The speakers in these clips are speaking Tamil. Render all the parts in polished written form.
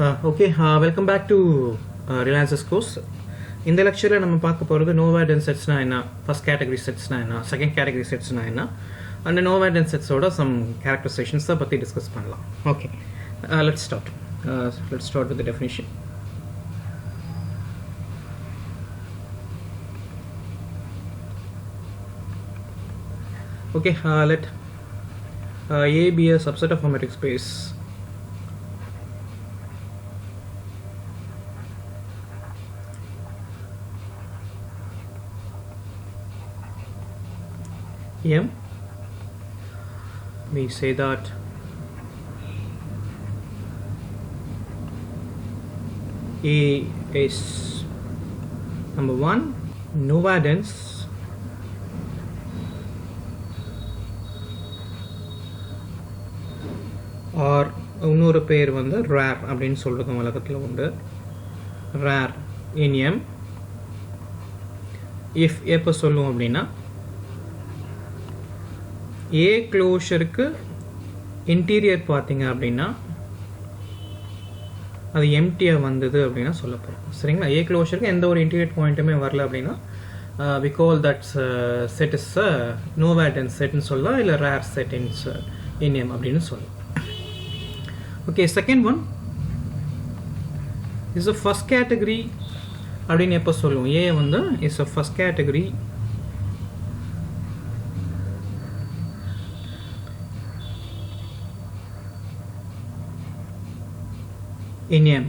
Welcome back to Reliance's course. இந்த லெக்சரில் நம்ம பார்க்க போகிறது நோவாய்டன்ஸ் செட்ஸ்னா என்ன, ஃபர்ஸ்ட் கேட்டகரி செட்ஸ்னா என்ன, செகண்ட் கேட்டகரி செட்ஸ்னா என்ன, அந்த நோவாய்டன்ஸ் செட்ஸோட சம் கேரக்டரைசேஷன்ஸை பற்றி டிஸ்கஸ் பண்ணலாம். Okay, let's start with the definition. Okay, let A be a subset of a metric space M. We say that A is number one nova-dense or இன்னொரு பேர் வந்து ரேர் அப்படின்னு சொல்கிறது உலகத்தில் உண்டு. ரேர் இன் M if எப்போ சொல்லுவோம் அப்படின்னா A க்ளோஷருக்கு இன்டீரியர் பார்த்தீங்க அப்படின்னா அது எம்டியாக வந்தது அப்படின்னா சொல்ல போகிறோம். சரிங்களா? A க்ளோஷருக்கு எந்த ஒரு இன்டீரியர் பாயிண்ட்டுமே வரல அப்படின்னா we call that set is a nova-dense setன்னு சொல்லலாம், இல்லை ரேர் செட் in M அப்படின்னு சொல்லலாம். Okay, second one is a first category அப்படின்னு எப்போ சொல்லுவோம்? A வந்து is a first category in M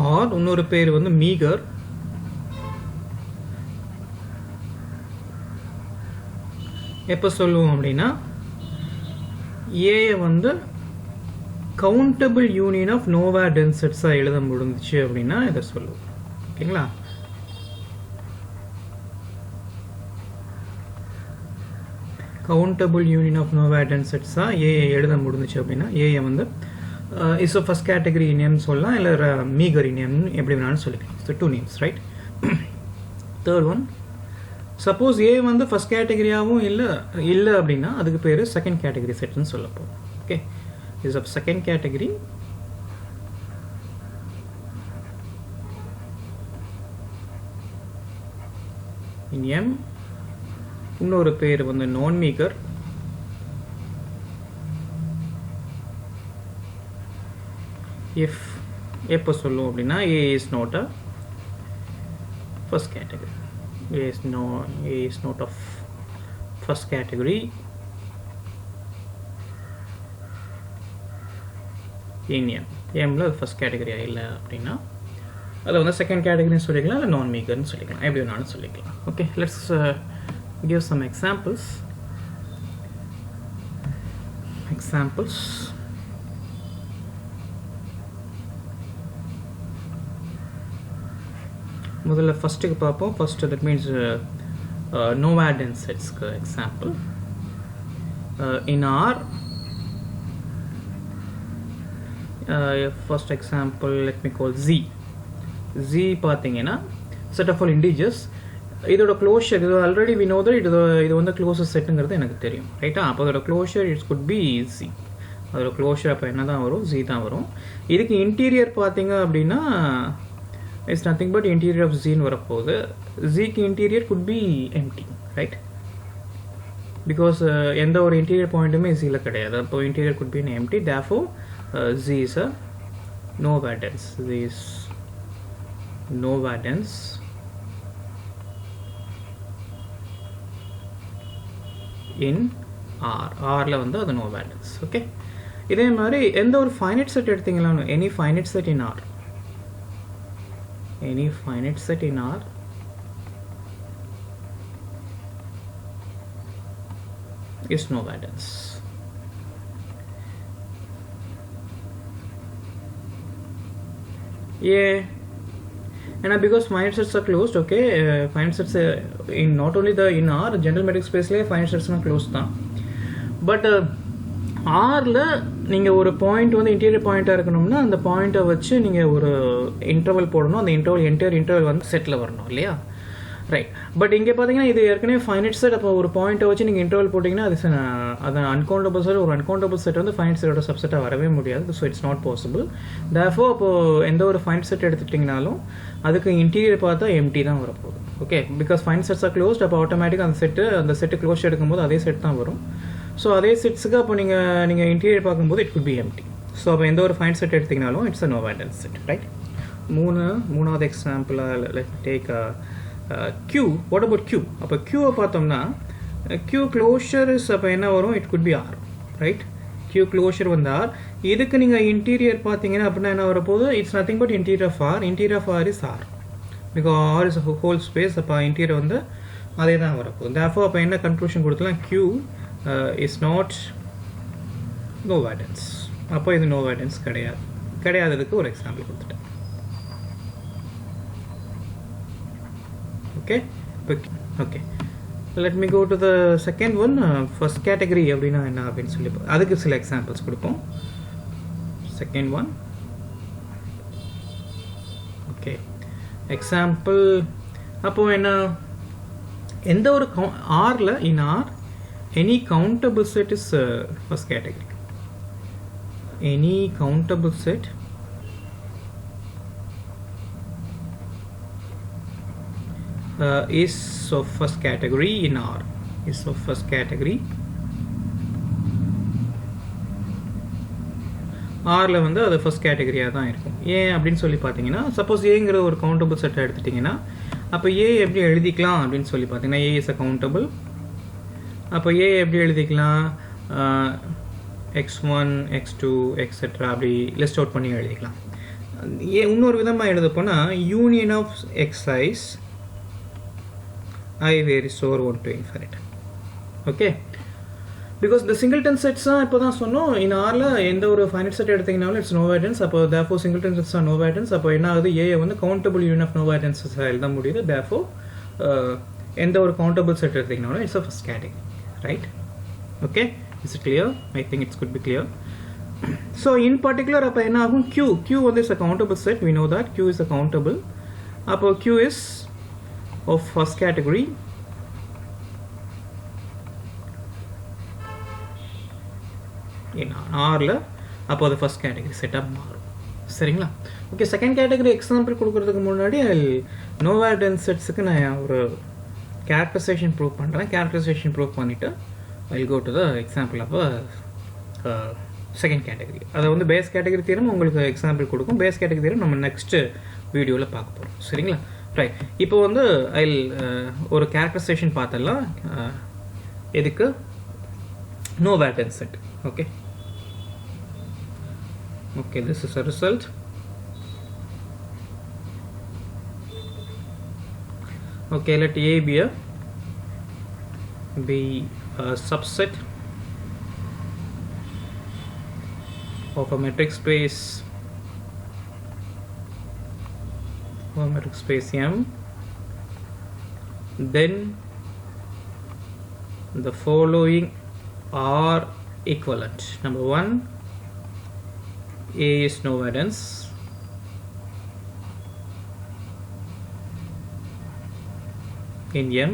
or இன்னொரு பேர் வந்து மீகர். எப்போ சொல்லுவோம் அப்படின்னா A வந்து கவுண்டபிள் யூனியன் ஆஃப் நோவா-டென்ஸ் செட்ஸாக எழுத முடிஞ்சிச்சு அப்படின்னா இதை சொல்லுவோம். ஓகேங்களா? கவுண்டபிள் யூனியன் ஆஃப் நோவா-டென்ஸ் செட்ஸாக A எழுத முடிஞ்சிச்சு அப்படின்னா A வந்து is a first category in M சொல்லலாம், இல்லை மீகர் இன் M எப்படி வேணாலும் சொல்லிக்கலாம். So two names, right? Third one, suppose A வந்து ஃபர்ஸ்ட் கேட்டகரியாகவும் இல்லை அப்படின்னா அதுக்கு பேர் செகண்ட் கேட்டகரி செட்னு சொல்ல போகிறோம். Okay, is of second category in M. இன்னொரு பேர் வந்து நான் மீகர். if எப்போ சொல்லுவோம் அப்படின்னா A is not a first category. A is not of first category in M. Mல ஃபர்ஸ்ட் கேட்டகரியா இல்லை அப்படின்னா அதை வந்து செகண்ட் கேட்டகரின்னு சொல்லிக்கலாம், இல்லை நான் மீகர்னு சொல்லிக்கலாம், எப்படி வேணாலும் சொல்லிக்கலாம். Okay, let's give some examples. முதல்ல ஃபஸ்ட்டுக்கு பார்ப்போம். ஃபஸ்ட்டு தட் மீன்ஸ் நோவா-டென்ஸ் செட்ஸ்க்கு example. In R first example let me call Z பார்த்தீங்கன்னா செட் ஆஃப் ஆல் இண்டீஜர்ஸ். இதோட க்ளோஷர் இது ஆல்ரெடி வி நோ தட் இது வந்து க்ளோசர் செட்டுங்கிறது எனக்கு தெரியும், ரைட்டா? அப்போ அதோட closure it's could be Z. அதோட க்ளோஷர் அப்போ என்ன தான் வரும்? Z தான் வரும். இதுக்கு இன்டீரியர் பார்த்தீங்க அப்படின்னா it's nothing but interior of Z வரப்போகுது. Zக்கு interior could be empty, right? Because எந்த ஒரு இன்டீரியர் பாயிண்ட்டுமே Zல கிடையாது. அப்போ interior could be empty. Therefore Z is a nova-dense. Z is nova-dense in R. Rல வந்து அது nova-dense. ஓகே, இதே மாதிரி எந்த ஒரு ஃபைனைட் செட் எடுத்தீங்களாம், any finite set in R, any finite set in R is nova-dense. Yeah, and because finite sets are closed, okay, finite sets in not only the in R general metric space le finite sets are closed தான். பட் ஆரில் நீங்கள் ஒரு பாயிண்ட் வந்து இன்டீரியர் பாயிண்ட்டாக இருக்கணும்னா அந்த பாயிண்ட்டை வச்சு நீங்கள் ஒரு இன்டர்வல் போடணும். அந்த இன்டர்வல் வந்து செட்டில் வரணும் இல்லையா? ரைட். பட் இங்கே பார்த்தீங்கன்னா இது ஏற்கனவே ஃபைனைட் செட். அப்போ ஒரு பாயிண்ட்டை வச்சு நீங்கள் இன்டர்வல் போட்டிங்கன்னா அது அன்கவுண்டபிள் செட். ஒரு அன்கவுண்டபிள் செட் வந்து ஃபைனைட் செட்டோட சப்செட்டாக வரவே முடியாது. So it's not possible. Therefore அப்போது எந்த ஒரு ஃபைனைட் செட் எடுத்துட்டிங்கனாலும் அதுக்கு இன்டீரியர் பார்த்தா எம்டி தான் வரப்போகுது. Okay, because finite sets are closed. அப்போ ஆட்டோமேட்டிக்காக அந்த செட்டு க்ளோஸ் எடுக்கும்போது அதே செட் தான் வரும். ஸோ அதே செட்ஸுக்கு அப்போ நீங்கள் இன்டீரியர் பார்க்கும்போது it could be empty. So அப்போ எந்த ஒரு ஃபைனைட் செட் எடுத்திங்கனாலும் it's a nowhere valence set. Right. மூணாவது எக்ஸாம்பிளாக let take Q. What about Q? அப்போ Qவை பார்த்தோம்னா Q க்ளோஷர் இஸ் அப்போ என்ன வரும்? It could be R. Right. Q closure வந்து R. இதுக்கு நீங்கள் இன்டீரியர் பார்த்தீங்கன்னா அப்படின்னா என்ன வரப்போகுது? It's nothing but interior of R. Interior of R is R. Because R is whole space. அப்போ இன்டீரியர் வந்து அதே தான் வரப்போகுது. தேர்ஃபோர் அப்போ என்ன கன்க்ளூஷன் கொடுத்தலாம்? Q is not nowhere dense. அப்போ இது நோ வேலன்ஸ் கிடையாததுக்கு ஒரு எக்ஸாம்பிள் கொடுத்துட்டேன். Okay. Let me go to the second one. First category அப்படின்னா என்ன அப்படின்னு சொல்லி அதுக்கு சில எக்ஸாம்பிள்ஸ் கொடுப்போம். Second one. Okay. Example. அப்போ என்ன, எந்த ஒரு Rல in R any countable set is first category. Any countable set is of first category in R. Is of first category. Rல வந்து அது ஃபர்ஸ்ட் கேட்டகரியாக தான் இருக்கும். ஏன் அப்படின்னு சொல்லி பார்த்தீங்கன்னா, சப்போஸ் ஏங்கிற ஒரு கவுண்டபிள் செட்டை எடுத்துட்டிங்கன்னா அப்போ ஏ எப்படி எழுதிக்கலாம் அப்படின்னு சொல்லி பார்த்தீங்கன்னா, ஏ இஸ் அ கவுண்டபிள். அப்போ ஏ எப்படி எழுதிக்கலாம்? x1 x2 எக்ஸெட்ரா அப்படி லிஸ்ட் அவுட் பண்ணி எழுதிக்கலாம். இன்னொரு விதமாக எழுத போனால் union of excise I where is over 1 to infinite. Okay, because the singleton sets இப்போ தான் சொன்னோம். in Rல எந்த ஒரு ஃபைனைட் செட் எடுத்தீங்கனாலும் இட்ஸ் நோ வேலன்ஸ். அப்போ therefore singleton sets are no valence. அப்போ என்ன ஆகுது? A வந்து countable union of nowhere denses எழுத முடியுது. therefore எந்த ஒரு கவுண்டபிள் செட் எடுத்தீங்கனாலும் it's a first category. Right. Okay, is it clear? I think it's could be clear. So in particular அப்போ என்ன ஆகும்? Q வந்து is a countable set. we know that Q is a countable. அப்போ Q is of first category in Rல. அப்போ அது ஃபர்ஸ்ட் கேட்டகரி செட்டப் மாறும். சரிங்களா? ஓகே, செகண்ட் கேட்டகரி எக்ஸாம்பிள் கொடுக்கறதுக்கு முன்னாடி நோ வேலன்ஸ் செட்ஸுக்கு நான் ஒரு கேரக்டரைசேஷன் ப்ரூவ் பண்ணுறேன். கேரக்டரைசேஷன் ப்ரூவ் பண்ணிவிட்டு I go to the example of second category. அதை வந்து பேஸ் கேட்டகரி தீரம் உங்களுக்கு எக்ஸாம்பிள் கொடுக்கும். பேஸ் கேட்டகரி தீரம் நம்ம நெக்ஸ்ட் வீடியோவில் பார்க்க போகிறோம். சரிங்களா? ரைட். இப்போ வந்து ஒரு கேரக்டரைசேஷன் பார்த்தலாம். எதுக்கு? No valence set. Okay, this is a result. Okay, let A be a subset of a metric space M. Then the following are equivalent. Number 1, A is no valence. In M.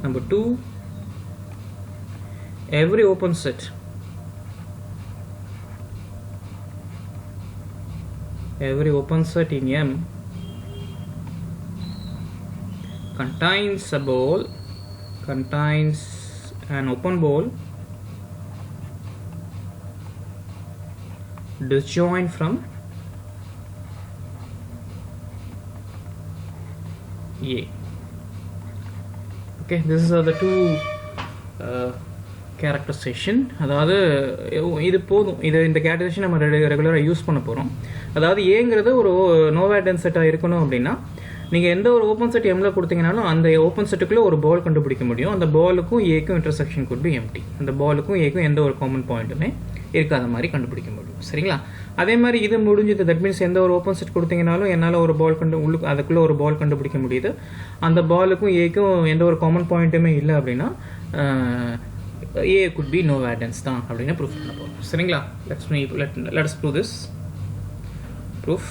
Number 2, every open set in M contains an open ball disjoint from A. Okay, this is the two characterization. அதாவது இது போதும். இந்த கேரக்டரைசேஷன் நம்ம ரெகுலராக யூஸ் பண்ண போகிறோம். அதாவது ஏங்கிறது ஒரு நோ வேலன்ஸ் செட்டாக இருக்கணும் அப்படின்னா நீங்கள் எந்த ஒரு ஓப்பன் செட் எம்ல கொடுத்தீங்கனாலும் அந்த ஓப்பன் செட்டுக்குள்ளே ஒரு பால் கண்டுபிடிக்க முடியும். அந்த பாலுக்கும் ஏக்கும் இன்டர்செக்ஷன் குட் பி எம்டி. அந்த பாலுக்கும் ஏக்கும் எந்த ஒரு காமன் பாயிண்ட்டுமே இருக்காத மாதிரி கண்டுபிடிக்க முடியும். சரிங்களா? அதே மாதிரி இது முடிஞ்சது. தட் மீன்ஸ் எந்த ஒரு ஓப்பன் செட் கொடுத்தீங்கனாலும் என்னால் ஒரு பால் அதுக்குள்ளே ஒரு பால் கண்டுபிடிக்க முடியுது. அந்த பாலுக்கும் ஏக்கும் எந்த ஒரு காமன் பாயிண்ட்டுமே இல்லை அப்படின்னா A could be no valence தான் அப்படின்னு ப்ரூஃப் பண்ண போகிறோம். சரிங்களா? let us prove this. Proof.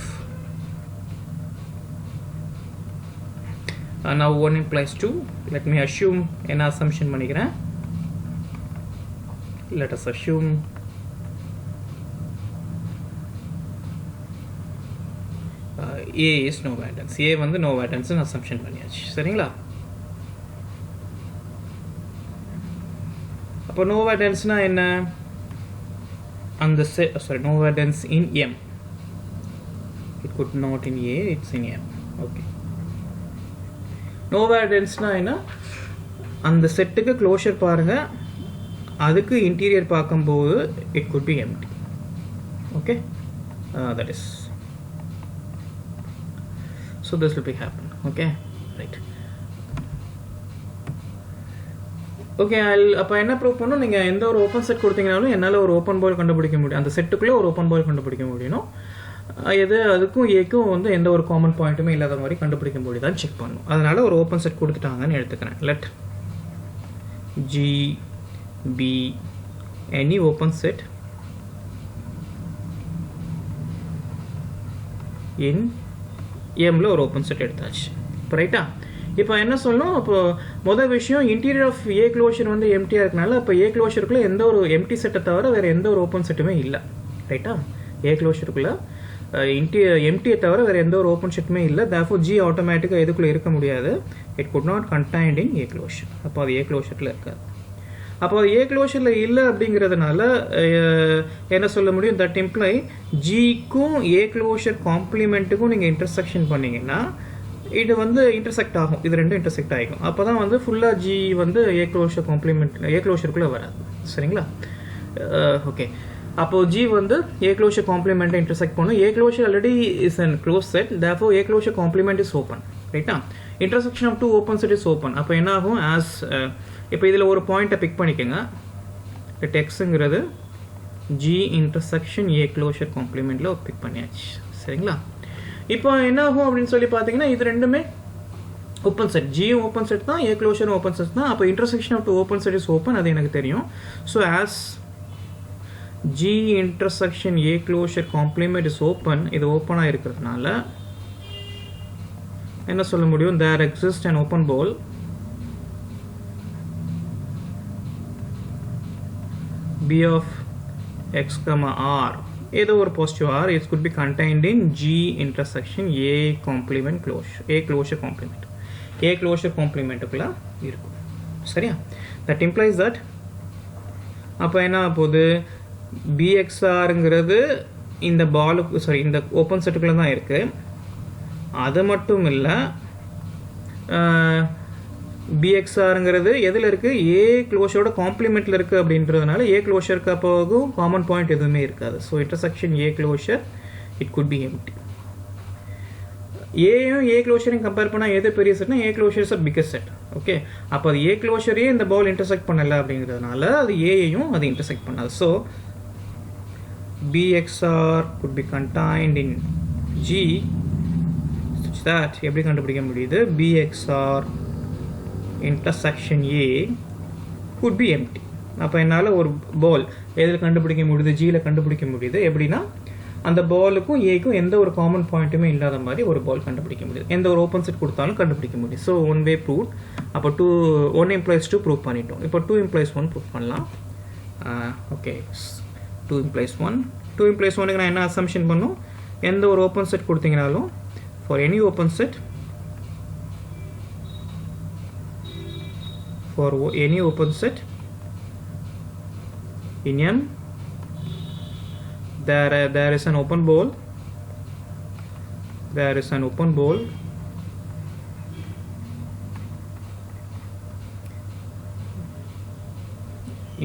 now 1 implies 2. Let me assume an assumption பண்ணிக்கிறேன். Let us assume A is no valence. A வந்து no valence னு assumption பண்ணியாச்சு. சரிங்களா? அப்போ no valence னா என்ன? அந்த no valence in M. It could not in A, it's in M. Okay. No valence னா என்ன? அந்த செட்டுக்கு க்ளோஷர் பாருங்க, அதுக்கு இன்டீரியர் பார்க்கும்போது it could be empty. Okay, that is, so this will be happen. Okay, right. Okay, அப்போ என்ன ப்ரூவ் பண்ணணும்? நீங்கள் எந்த ஒரு ஓப்பன் செட் கொடுத்தீங்கனாலும் என்னால் ஒரு ஓப்பன் பால் கண்டுபிடிக்க முடியும். அந்த செட்டுக்குள்ளே ஒரு ஓப்பன் பால் கண்டுபிடிக்க முடியணும். எது அதுக்கும் ஏக்கும் வந்து எந்த ஒரு காமன் பாயிண்ட்டுமே இல்லாத மாதிரி கண்டுபிடிக்க முடியுதான்னு செக் பண்ணணும். அதனால் ஒரு ஓப்பன் செட் கொடுத்துட்டாங்கன்னு எடுத்துக்கிறேன். Let G be any open set in எம்மில் ஒரு ஓப்பன் செட் எடுத்தாச்சு. இப்போ ரைட்டா? இப்போ என்ன சொல்லணும்? அப்போ முதல் விஷயம், இன்டீரியர் ஆஃப் ஏ க்ளோஷர் வந்து எம்டியாக இருக்கனால அப்போ ஏ க்ளோஷருக்குள்ளே எந்த ஒரு எம்டி செட்டை தவிர வேறு எந்த ஒரு ஓப்பன் செட்டுமே இல்லை. ரைட்டா? ஏ க்ளோஷருக்குள்ளே எம்டியை தவிர வேறு எந்த ஒரு ஓப்பன் செட்டுமே இல்லை. தேர்ஃபோர் ஜி ஆட்டோமேட்டிக்காக எதுக்குள்ளே இருக்க முடியாது. It could not contained in A closure. அப்போ அது ஏ க்ளோஷரில் இருக்காது. அப்போ அது ஏ க்ளோஷரில் இல்லை அப்படிங்கிறதுனால என்ன சொல்ல முடியும்? தட் இம்ப்ளை ஜிக்கும் ஏ க்ளோஷர் காம்ப்ளிமெண்ட்டுக்கும் நீங்கள் இன்டர்செக்ஷன் பண்ணிங்கன்னா இது வந்து இன்டர்செக்ட் ஆகும். இது ரெண்டும் இன்டர்செக்ட் ஆகிக்கும். அப்போ தான் வந்து ஃபுல்லாக ஜி வந்து ஏ க்ளோஷர் காம்ப்ளிமெண்ட் ஏ க்ளோஷருக்குள்ளே வராது. சரிங்களா? ஓகே, அப்போது ஜி வந்து ஏ க்ளோஷர் காம்ப்ளிமெண்ட்டை இன்டர்செக்ட் பண்ணும். A closure already is an closed set. Therefore A closure complement is open. ரைட்டா? Intersection of two open set is open. அப்போ என்ன ஆகும்? ஆஸ் இப்போ இதில் ஒரு பாயிண்ட்டை பிக் பண்ணிக்கோங்க. டெக்ஸுங்கிறது ஜி இன்டர்செக்ஷன் ஏ க்ளோஷர் காம்ப்ளிமெண்ட்டில் பிக் பண்ணியாச்சு. சரிங்களா? இப்போ என்ன ஆகும் அப்படின்னு சொல்லி பார்த்தீங்கன்னா, இது ரெண்டுமே ஓப்பன் செட். ஜியும் ஓப்பன் செட் தான், ஏ க்ளோஷரும் ஓப்பன் செட் தான். அப்போ intersection of two open set is open, அது எனக்கு தெரியும். So as G intersection A closure complement is open, இது ஓப்பனாக இருக்கிறதுனால என்ன சொல்ல முடியும்? There exist an open ball B of x comma r, ஏதோ ஒரு positive r, it could be contained in G intersection A complement closure, A closure complement, A closure complementக்குள்ள இருக்கும். சரியா? that implies that அப்போ என்ன போகுது? BXRங்கிறது இந்த பாலுக்கு, சாரி, இந்த ஓப்பன் செட்டுக்குள்ள தான் இருக்கு. அது மட்டும் இல்லை, பிஎக்ஸ்ஆருங்கிறது எதில் இருக்குது? ஏ க்ளோஷரோட காம்ப்ளிமெண்ட்டில் இருக்குது. அப்படின்றதுனால ஏ க்ளோஷருக்கு அப்போதும் காமன் பாயிண்ட் எதுவுமே இருக்காது. So intersection A closure it could be empty. ஏயும் ஏ க்ளோஷரையும் கம்பேர் பண்ணால் எது பெரிய செட்னா A closure is a biggest set. Okay, அப்போ அது ஏ க்ளோஷரையே இந்த பால் இன்டர்செக்ட் பண்ணலை அப்படிங்கிறதுனால அது ஏயையும் அது இன்டர்செக்ட் பண்ணாது. So B x r could be contained in G such that எப்படி கண்டுபிடிக்க முடியுது? B x r intersection A could be empty. அப்போ என்னால் ஒரு பால் எதில் கண்டுபிடிக்க முடியுது? ஜியில் கண்டுபிடிக்க முடியுது. எப்படின்னா அந்த பாலுக்கும் ஏக்கும் எந்த ஒரு காமன் பாயிண்ட்டுமே இல்லாத மாதிரி ஒரு பால் கண்டுபிடிக்க முடியுது. எந்த ஒரு ஓப்பன் செட் கொடுத்தாலும் கண்டுபிடிக்க முடியும். So one way prove. அப்போ 1 implies 2 ப்ரூவ் பண்ணிட்டோம். இப்போ 2 implies 1 ப்ரூவ் பண்ணலாம். Okay, 2 implies 1. 2 implies 1க்கு நான் என்ன அசம்ஷன் பண்ணும்? எந்த ஒரு ஓப்பன் செட் கொடுத்தீங்கனாலும் for any open set, for any open set in M, there is an open ball, there is an open ball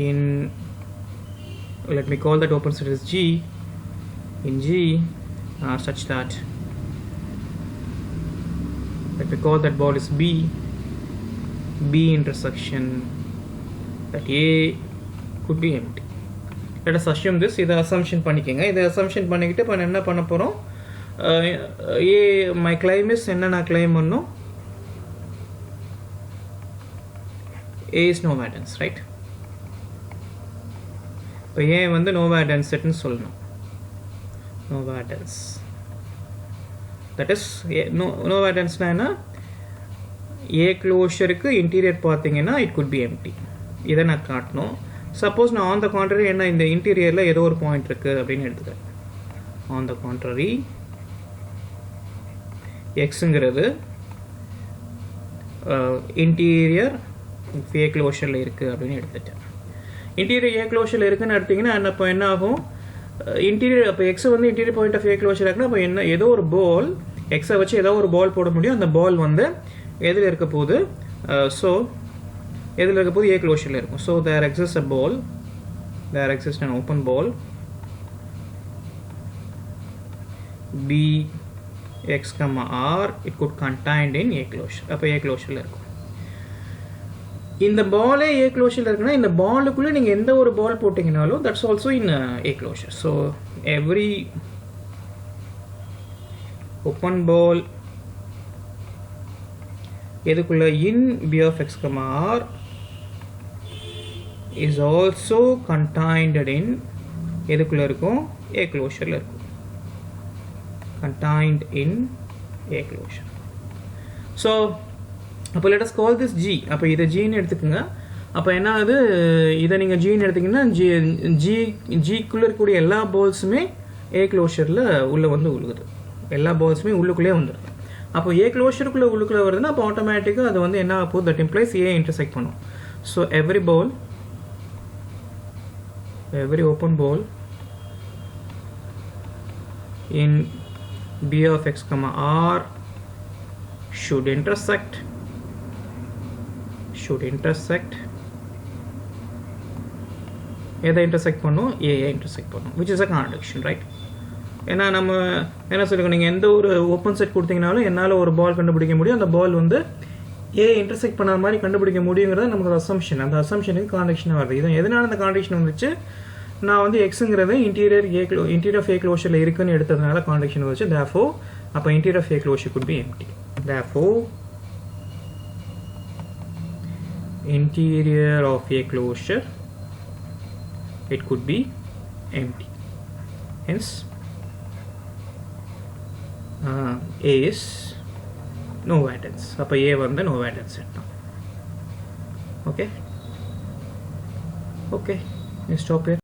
in, let me call that open set as G, in G such that, let me call that ball is B intersection that A could be empty. Let us assume this. இதை assumption பண்ணிக்கங்க. இதை assumption பண்ணிக்கிட்டு இப்போ என்ன பண்ண போகிறோம்? A my claim is என்ன நான் claim பண்ணணும்? A is no valence, right? இப்போ A வந்து no valence setன்னு சொல்லணும். No valence. That is no valence என்ன? A க்ளோஷருக்கு இன்டீரியர் பார்த்தீங்கன்னா இட் குட் பி எம்டி. இதை நான் காட்டணும். சப்போஸ் நான் ஆன் த கான்ட்ரரி என்ன இந்த இன்டீரியரில் ஏதோ ஒரு பாயிண்ட் இருக்குது அப்படின்னு எடுத்துக்கிறேன். ஆன் த கான்ட்ரரி எக்ஸுங்கிறது இன்டீரியர் A க்ளோஷரில் இருக்குது அப்படின்னு எடுத்துட்டேன். இன்டீரியர் A க்ளோஷரில் இருக்குன்னு எடுத்திங்கன்னா அப்போ என்ன ஆகும், இன்டீரியர் அப்போ எக்ஸ் வந்து interior point of A closure இருக்குன்னா அப்போ என்ன ஏதோ ஒரு பால் எக்ஸை வச்சு ஏதோ ஒரு பால் போட முடியும். அந்த பால் வந்து எதில் இருக்க போகுது, ஸோ எதில் இருக்க போது A க்ளோஷரில் இருக்கும். So there exist a ball, there exist an open ball B x, R, it could contained in A closure. அப்போ A க்ளோஷரில் இருக்கும். இந்த பாலே A க்ளோஷரில் இருக்குன்னா இந்த பாலுக்குள்ளே நீங்கள் எந்த ஒரு பால் போட்டிங்கனாலும் that's also in A closure. So every open ball எதுக்குள்ள in B of x, R is also contained in எதுக்குள்ள இருக்கும், A க்ளோஷரில் இருக்கும். contained in A closure. So அப்போ let us call this G. அப்போ இதை Gன்னு எடுத்துக்கோங்க. அப்போ என்ன ஆகுது, இதை நீங்கள் Gன்னு எடுத்திங்கன்னா Gக்குள்ளே இருக்கக்கூடிய எல்லா பால்ஸுமே A க்ளோஷரில் உள்ளே வந்து உழுகுது. எல்லா பால்ஸுமே உள்ளுக்குள்ளே வந்துடுது. அப்போ A க்ளோஷருக்குள்ளே உள்ளுக்குள்ளே வருதுன்னா அப்போ ஆட்டோமேட்டிக்காக அது வந்து என்ன ஆகும், தட் இம்ப்ளைஸ் A இன்டர்செக்ட் பண்ணும். So every ball, every open ball in B of x, R should intersect எதை intersect பண்ணும், A intersect பண்ணும், which is a contradiction, right? ஏன்னா நம்ம என்ன சொல்லுங்க, நீங்கள் எந்த ஒரு ஓப்பன் செட் கொடுத்தீங்கனாலும் என்னால் ஒரு பால் கண்டுபிடிக்க முடியும். அந்த பால் வந்து A intersect பண்ணாத மாதிரி கண்டுபிடிக்க முடியுங்கிறது நமக்கு அசம்ஷன். அந்த அசம்ஷனுக்கு கான்ட்ராடிக்ஷன் வருது. இது எதனால அந்த கான்ட்ராடிக்ஷன் வந்துச்சு, நான் வந்து எக்ஸுங்கிறது இன்டீரியர் ஆஃப் A க்ளோஷரில் இருக்குன்னு எடுத்ததுனால கான்ட்ராடிக்ஷன் வந்துச்சு. therefore அப்போ interior of A closure could be empty. therefore interior of A closure it could be empty. Hence A is no valence. அப்போ A வந்து no valence set. Okay, you stop here.